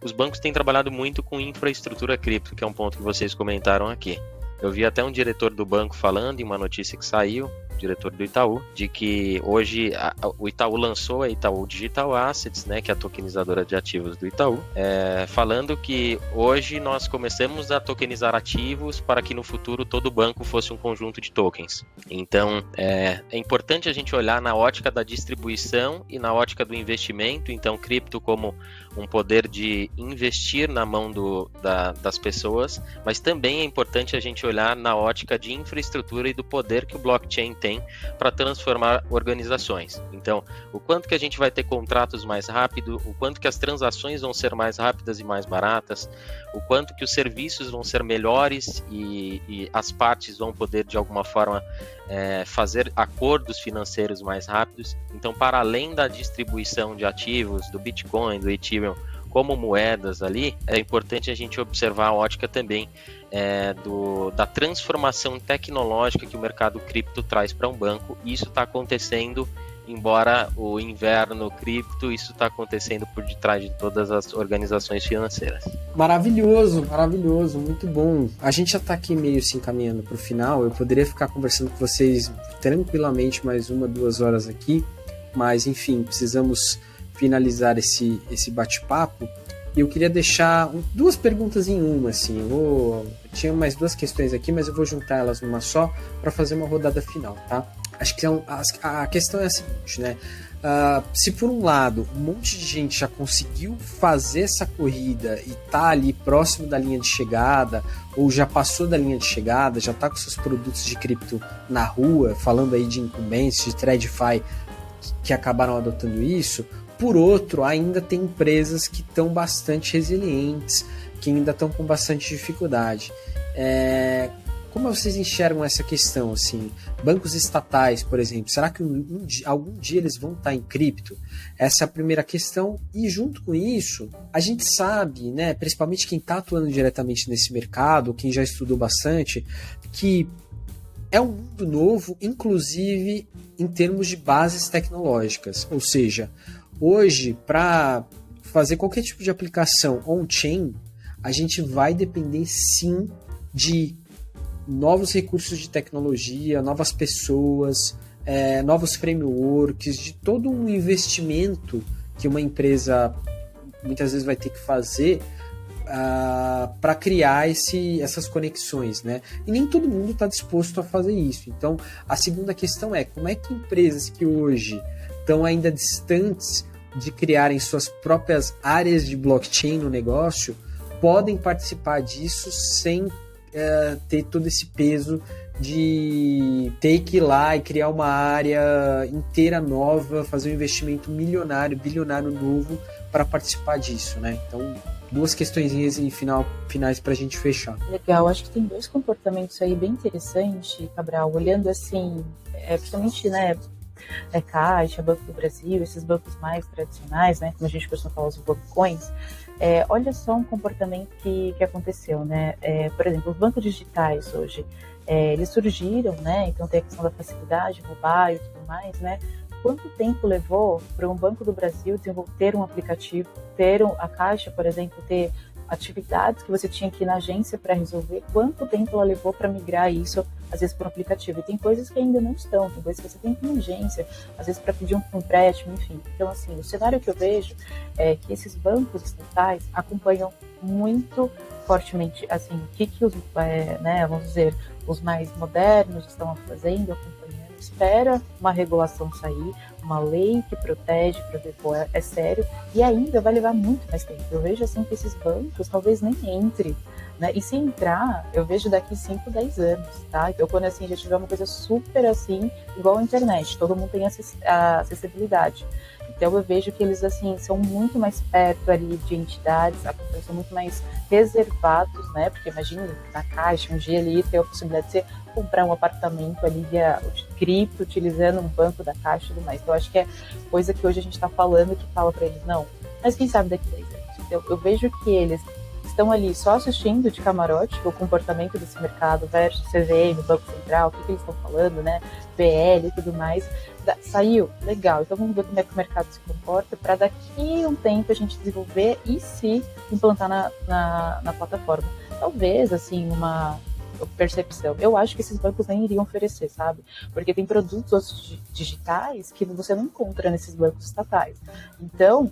os bancos têm trabalhado muito com infraestrutura cripto, que é um ponto que vocês comentaram aqui. Eu vi até um diretor do banco falando em uma notícia que saiu, diretor do Itaú, de que hoje o Itaú lançou a Itaú Digital Assets, né, que é a tokenizadora de ativos do Itaú, falando que hoje nós começamos a tokenizar ativos para que no futuro todo banco fosse um conjunto de tokens. Então, é importante a gente olhar na ótica da distribuição e na ótica do investimento, então cripto como um poder de investir na mão das pessoas, mas também é importante a gente olhar na ótica de infraestrutura e do poder que o blockchain tem para transformar organizações. Então, o quanto que a gente vai ter contratos mais rápido, o quanto que as transações vão ser mais rápidas e mais baratas, o quanto que os serviços vão ser melhores e as partes vão poder, de alguma forma, fazer acordos financeiros mais rápidos. Então, para além da distribuição de ativos, do Bitcoin, do Ethereum, como moedas ali, é importante a gente observar a ótica também da transformação tecnológica que o mercado cripto traz para um banco. E isso está acontecendo, embora o inverno cripto, isso está acontecendo por detrás de todas as organizações financeiras. Maravilhoso, maravilhoso, muito bom. A gente já está aqui meio se encaminhando para o final. Eu poderia ficar conversando com vocês tranquilamente mais 1-2 horas aqui, mas enfim, precisamos finalizar esse bate-papo. E eu queria deixar 2 perguntas em uma, assim. Eu tinha mais 2 questões aqui, mas eu vou juntar elas numa só para fazer uma rodada final, tá? Acho que a questão é a seguinte, né? Se por um lado um monte de gente já conseguiu fazer essa corrida e tá ali próximo da linha de chegada, ou já passou da linha de chegada, já tá com seus produtos de cripto na rua, falando aí de incumbências, de TradFi que acabaram adotando isso, por outro, ainda tem empresas que estão bastante resilientes, que ainda estão com bastante dificuldade. Como vocês enxergam essa questão? Assim, bancos estatais, por exemplo, será que algum dia eles vão estar em cripto? Essa é a primeira questão. E junto com isso, a gente sabe, né, principalmente quem está atuando diretamente nesse mercado, quem já estudou bastante, que é um mundo novo, inclusive em termos de bases tecnológicas. Ou seja, hoje, para fazer qualquer tipo de aplicação on-chain, a gente vai depender sim de novos recursos de tecnologia, novas pessoas, novos frameworks, de todo um investimento que uma empresa muitas vezes vai ter que fazer para criar essas conexões, né? E nem todo mundo está disposto a fazer isso. Então, a segunda questão é como é que empresas que hoje estão ainda distantes de criarem suas próprias áreas de blockchain no negócio podem participar disso sem ter todo esse peso de ter que ir lá e criar uma área inteira nova, fazer um investimento milionário, bilionário novo para participar disso, né? Então, 2 questõezinhas finais para a gente fechar. Legal, acho que tem 2 comportamentos aí bem interessantes, Cabral, olhando assim, principalmente, né, Caixa, Banco do Brasil, esses bancos mais tradicionais, né, como a gente costuma falar, os bancões. Olha só um comportamento que aconteceu, né? Por exemplo, os bancos digitais hoje, eles surgiram, né? Então tem a questão da facilidade, mobile e tudo mais, né? Quanto tempo levou para um Banco do Brasil ter um aplicativo, a Caixa, por exemplo, ter atividades que você tinha que ir na agência para resolver? Quanto tempo ela levou para migrar isso às vezes por um aplicativo. E tem coisas que ainda não estão, tem coisas que você tem com urgência, às vezes para pedir um empréstimo, enfim. Então, assim, o cenário que eu vejo é que esses bancos estatais acompanham muito fortemente, assim, o que os, vamos dizer, os mais modernos estão fazendo, acompanhando, espera uma regulação sair, uma lei que protege para ver, pô, é sério, e ainda vai levar muito mais tempo. Eu vejo, assim, que esses bancos talvez nem entre, né? E se entrar, eu vejo daqui 5, 10 anos, tá? Então, quando, assim, já tiver uma coisa super, assim, igual a internet, todo mundo tem a acessibilidade. Então, eu vejo que eles, assim, são muito mais perto ali de entidades, são muito mais reservados, né? Porque imagina, na Caixa, um dia ali, ter a possibilidade de você comprar um apartamento ali via cripto, utilizando um banco da Caixa e tudo mais. Então, acho que é coisa que hoje a gente está falando que fala para eles, não, mas quem sabe daqui a 10 anos. Então, eu vejo que eles estão ali só assistindo de camarote o comportamento desse mercado versus CVM, Banco Central, o que eles estão falando, né? PL e tudo mais. Saiu? Legal. Então vamos ver como é que o mercado se comporta para daqui a um tempo a gente desenvolver e se implantar na plataforma. Talvez, assim, uma percepção. Eu acho que esses bancos nem iriam oferecer, sabe? Porque tem produtos digitais que você não encontra nesses bancos estatais. Então,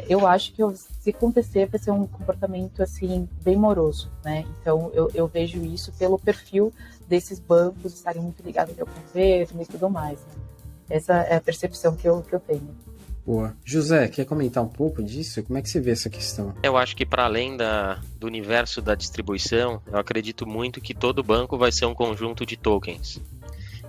eu acho que se acontecer vai ser um comportamento assim bem moroso, né? Então eu vejo isso pelo perfil desses bancos estarem muito ligados ao governo e tudo mais, né? Essa é a percepção que eu tenho. Boa. José, quer comentar um pouco disso? Como é que você vê essa questão? Eu acho que para além do universo da distribuição, eu acredito muito que todo banco vai ser um conjunto de tokens.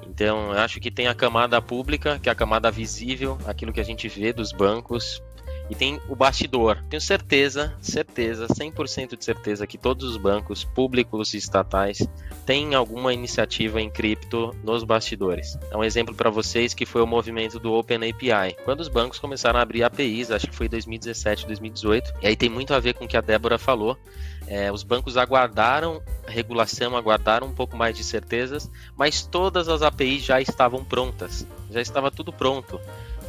Então, eu acho que tem a camada pública, que é a camada visível, aquilo que a gente vê dos bancos, e tem o bastidor. Tenho certeza, 100% de certeza que todos os bancos públicos e estatais têm alguma iniciativa em cripto nos bastidores. É um exemplo para vocês que foi o movimento do OpenAPI. Quando os bancos começaram a abrir APIs, acho que foi 2017, 2018, e aí tem muito a ver com o que a Débora falou. Os bancos aguardaram a regulação, aguardaram um pouco mais de certezas, mas todas as APIs já estavam prontas, já estava tudo pronto.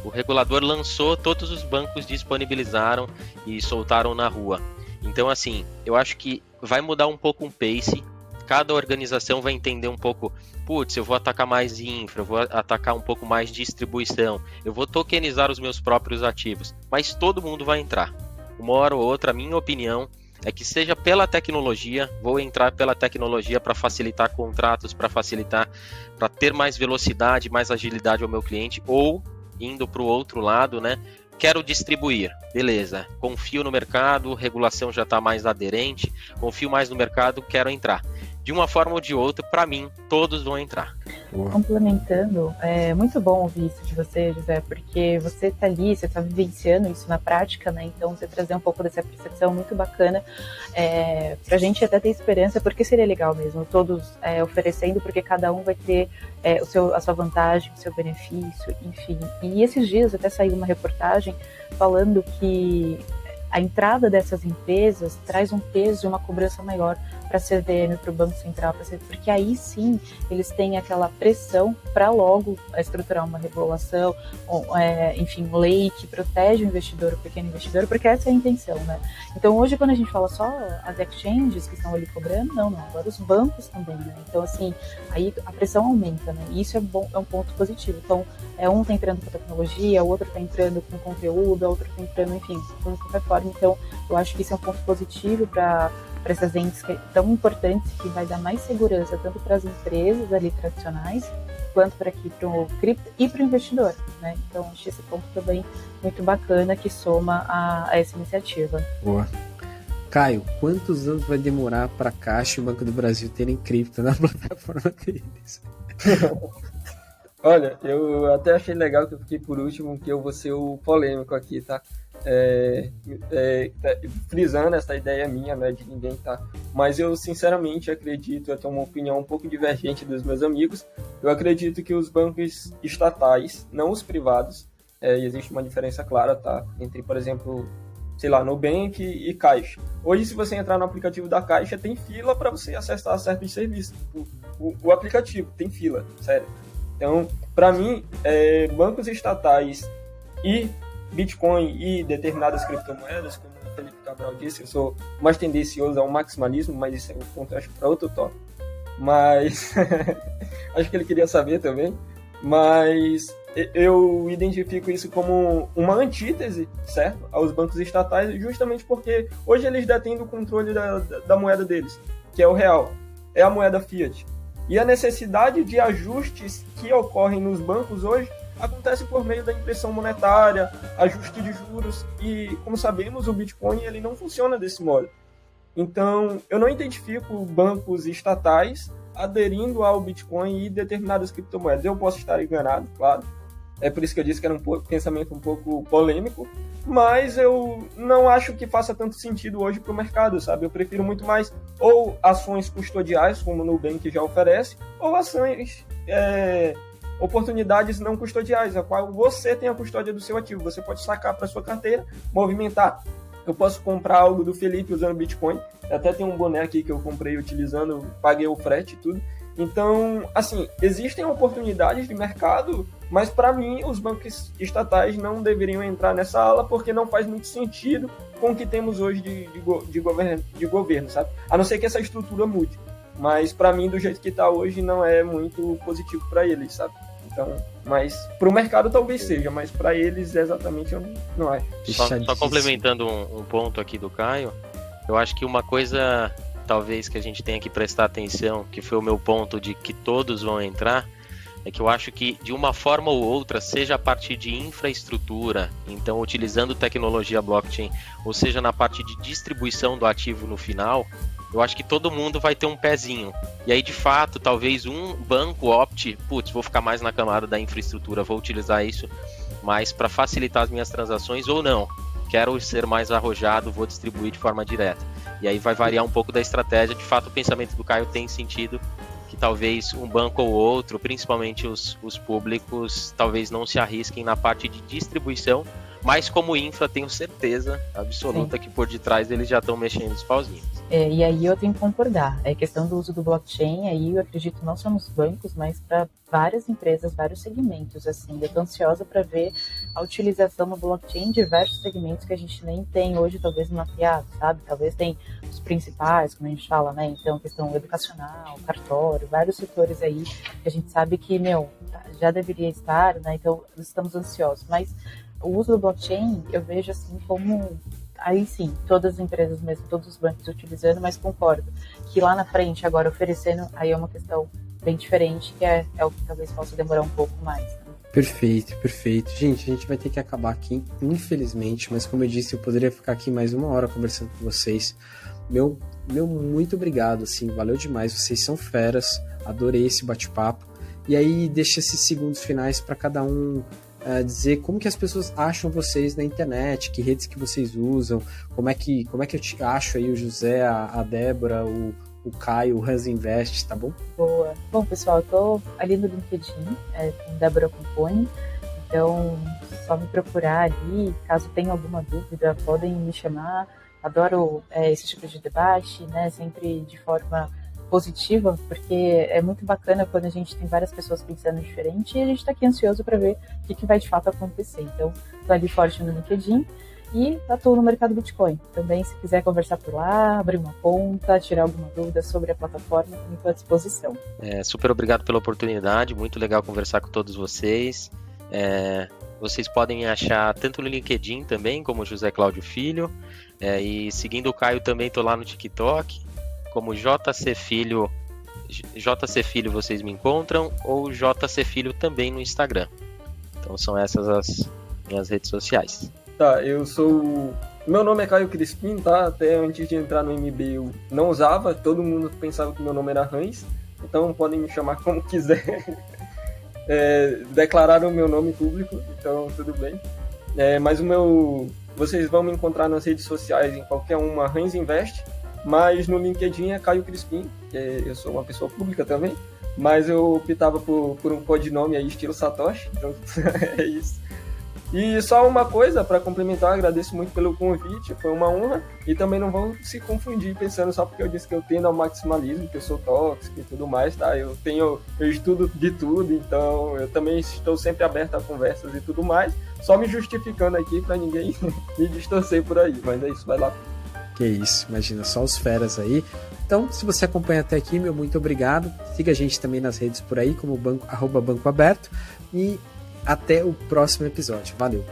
O regulador lançou, todos os bancos disponibilizaram e soltaram na rua. Então, assim, eu acho que vai mudar um pouco o pace. Cada organização vai entender um pouco, putz, eu vou atacar mais infra, eu vou atacar um pouco mais distribuição, eu vou tokenizar os meus próprios ativos. Mas todo mundo vai entrar. Uma hora ou outra, a minha opinião é que seja pela tecnologia, vou entrar pela tecnologia para facilitar contratos, para ter mais velocidade, mais agilidade ao meu cliente, ou indo para o outro lado, né? Quero distribuir, beleza, confio no mercado, regulação já está mais aderente, confio mais no mercado, quero entrar. De uma forma ou de outra, para mim, todos vão entrar. Complementando, é muito bom ouvir isso de você, José, porque você está ali, você está vivenciando isso na prática, né? Então, você trazer um pouco dessa percepção muito bacana, para a gente até ter esperança, porque seria legal mesmo, todos oferecendo, porque cada um vai ter a sua vantagem, o seu benefício, enfim. E esses dias até saiu uma reportagem falando que a entrada dessas empresas traz um peso e uma cobrança maior para a CVM, para o Banco Central, porque aí sim eles têm aquela pressão para logo estruturar uma regulação, enfim, lei que protege o investidor, o pequeno investidor, porque essa é a intenção, né? Então hoje quando a gente fala só as exchanges que estão ali cobrando, não, agora os bancos também, né? Então assim, aí a pressão aumenta, né? E isso é bom, é um ponto positivo. Então um está entrando com tecnologia, o outro está entrando com conteúdo, o outro está entrando, enfim, de qualquer forma. Então eu acho que isso é um ponto positivo para essas entes tão importantes, que vai dar mais segurança tanto para as empresas ali tradicionais, quanto para o cripto e para o investidor, né? Então, acho esse ponto também muito bacana que soma a essa iniciativa. Boa. Caio, quantos anos vai demorar para a Caixa e o Banco do Brasil terem cripto na plataforma deles? Olha, eu até achei legal que eu fiquei por último, que eu vou ser o polêmico aqui, tá? Frisando essa ideia minha, né, de ninguém tá, mas eu sinceramente acredito, eu tenho uma opinião um pouco divergente dos meus amigos, eu acredito que os bancos estatais, não os privados, existe uma diferença clara, tá, entre, por exemplo, sei lá, Nubank e Caixa. Hoje, se você entrar no aplicativo da Caixa, tem fila para você acessar certos serviços, o aplicativo tem fila, sério. Então, para mim, bancos estatais e Bitcoin e determinadas criptomoedas, como o Felipe Cabral disse, eu sou mais tendencioso ao maximalismo, mas isso é um ponto, acho, para outro tópico. mas acho que ele queria saber também, mas eu identifico isso como uma antítese, certo, aos bancos estatais, justamente porque hoje eles detêm o controle da moeda deles, que é o real, é a moeda fiat. E a necessidade de ajustes que ocorrem nos bancos hoje acontece por meio da impressão monetária, ajuste de juros, e, como sabemos, o Bitcoin ele não funciona desse modo. Então, eu não identifico bancos estatais aderindo ao Bitcoin e determinadas criptomoedas. Eu posso estar enganado, claro. É por isso que eu disse que era um pensamento um pouco polêmico, mas eu não acho que faça tanto sentido hoje para o mercado, sabe? Eu prefiro muito mais ou ações custodiais, como o Nubank já oferece, ou ações, oportunidades não custodiais, a qual você tem a custódia do seu ativo. Você pode sacar para sua carteira, movimentar. Eu posso comprar algo do Felipe usando Bitcoin. Até tem um boné aqui que eu comprei utilizando, paguei o frete e tudo. Então, assim, existem oportunidades de mercado, mas para mim os bancos estatais não deveriam entrar nessa ala porque não faz muito sentido com o que temos hoje de governo, sabe? A não ser que essa estrutura mude. Mas para mim, do jeito que está hoje, não é muito positivo para eles, sabe? Então, mas para o mercado talvez seja, mas para eles exatamente eu não acho. Só complementando um ponto aqui do Caio, eu acho que uma coisa talvez que a gente tenha que prestar atenção, que foi o meu ponto de que todos vão entrar, é que eu acho que de uma forma ou outra, seja a partir de infraestrutura, então utilizando tecnologia blockchain, ou seja na parte de distribuição do ativo no final, eu acho que todo mundo vai ter um pezinho. E aí, de fato, talvez um banco opte, vou ficar mais na camada da infraestrutura, vou utilizar isso mais para facilitar as minhas transações, ou não, quero ser mais arrojado, vou distribuir de forma direta. E aí vai variar um pouco da estratégia. De fato, o pensamento do Caio tem sentido, que talvez um banco ou outro, principalmente os públicos, talvez não se arrisquem na parte de distribuição, mas como infra, tenho certeza absoluta que por detrás eles já estão mexendo os pauzinhos. E aí eu tenho que concordar. A questão do uso do blockchain, aí eu acredito não só nos bancos, mas para várias empresas, vários segmentos. Assim, eu tô ansiosa para ver a utilização do blockchain em diversos segmentos que a gente nem tem hoje, talvez mapeado, sabe? Talvez tem os principais, como a gente fala, né? Então, questão educacional, cartório, vários setores aí que a gente sabe que, já deveria estar, né? Então, estamos ansiosos. Mas o uso do blockchain, eu vejo assim como... Aí sim, todas as empresas mesmo, todos os bancos utilizando, mas concordo que lá na frente, agora oferecendo, aí é uma questão bem diferente, que é o que talvez possa demorar um pouco mais. Né? Perfeito. Gente, a gente vai ter que acabar aqui, infelizmente, mas como eu disse, eu poderia ficar aqui mais 1 hora conversando com vocês. Meu muito obrigado, assim, valeu demais, vocês são feras, adorei esse bate-papo. E aí, deixa esses segundos finais para cada um dizer como que as pessoas acham vocês na internet, que redes que vocês usam, como é que eu te acho aí o José, a Débora, o Caio, o Hans Invest, tá bom? Boa. Bom, pessoal, eu tô ali no LinkedIn, com Débora Compone, então só me procurar ali, caso tenha alguma dúvida, podem me chamar, adoro esse tipo de debate, né, sempre de forma positiva, porque é muito bacana quando a gente tem várias pessoas pensando diferente e a gente está aqui ansioso para ver o que vai de fato acontecer. Então, estou ali forte no LinkedIn e atuo no mercado Bitcoin. Também, se quiser conversar por lá, abrir uma conta, tirar alguma dúvida sobre a plataforma, estou à disposição. Super obrigado pela oportunidade, muito legal conversar com todos vocês. Vocês podem me achar tanto no LinkedIn também, como José Cláudio Filho, e seguindo o Caio também estou lá no TikTok, como JC Filho vocês me encontram, ou JC Filho também no Instagram. Então são essas as minhas redes sociais. Tá, meu nome é Caio Crispim, tá? Até antes de entrar no MB eu não usava, todo mundo pensava que meu nome era Hans, então podem me chamar como quiser. Declararam o meu nome público, então tudo bem. Mas vocês vão me encontrar nas redes sociais, em qualquer uma, Hans Invest, mas no LinkedIn é Caio Crispim, eu sou uma pessoa pública também, mas eu optava por um codinome aí, estilo Satoshi, então é isso. E só uma coisa para complementar, agradeço muito pelo convite, foi uma honra, e também não vão se confundir pensando só porque eu disse que eu tendo ao maximalismo, que eu sou tóxico e tudo mais, tá? Eu estudo de tudo, então eu também estou sempre aberto a conversas e tudo mais, só me justificando aqui para ninguém me distorcer por aí, mas é isso, vai lá. Que isso, imagina, só os feras aí. Então, se você acompanha até aqui, meu muito obrigado. Siga a gente também nas redes por aí, como @bancoaberto. E até o próximo episódio. Valeu!